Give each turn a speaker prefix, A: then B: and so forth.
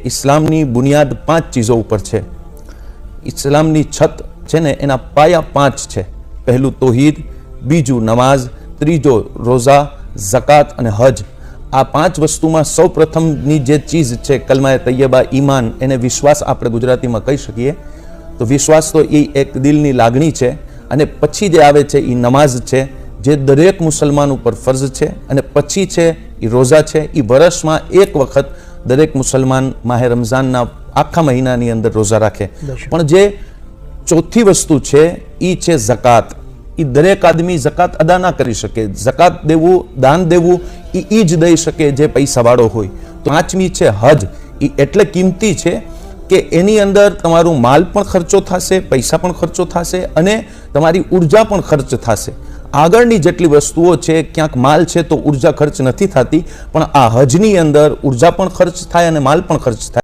A: ઇસ્લામની બુનિયાદ 5 ચીજો ઉપર છે। ઇસ્લામની છત છે ને એના પાયા 5 છે। પહેલું તૌહીદ, બીજું નમાઝ, ત્રીજો રોઝા, ઝકાત અને હજ। આ 5 વસ્તુમાં સૌ પ્રથમની જે ચીજ છે કલમાએ તૈયબા, ઈમાન, એને વિશ્વાસ આપણે ગુજરાતીમાં કહી શકીએ। તો વિશ્વાસ તો એ એક દિલની લાગણી છે અને પછી જે આવે છે એ નમાઝ છે જે દરેક મુસલમાન ઉપર ફરજ છે અને પછી છે એ રોઝા છે। એ વર્ષમાં એક વખત દરેક મુસલમાન માહે રમઝાનના આખા મહિનાની અંદર રોઝા રાખે। પણ જે ચોથી વસ્તુ છે એ છે ઝકાત। એ દરેક આદમી ઝકાત અદા ના કરી શકે। ઝકાત દેવું, દાન દેવું એ જ દઈ શકે જે પૈસાવાળો હોય। તો 5મી છે હજ। એ એટલે કિંમતી છે કે એની અંદર તમારું માલ પણ ખર્ચો થશે, પૈસા પણ ખર્ચો થશે અને તમારી ઉર્જા પણ ખર્ચ થશે। આગળની જેટલી વસ્તુઓ છે ક્યાંક માલ છે તો ઉર્જા ખર્ચ નથી થતી, પણ આ હજની અંદર ઉર્જા પણ ખર્ચ થાય અને માલ પણ ખર્ચ થાય।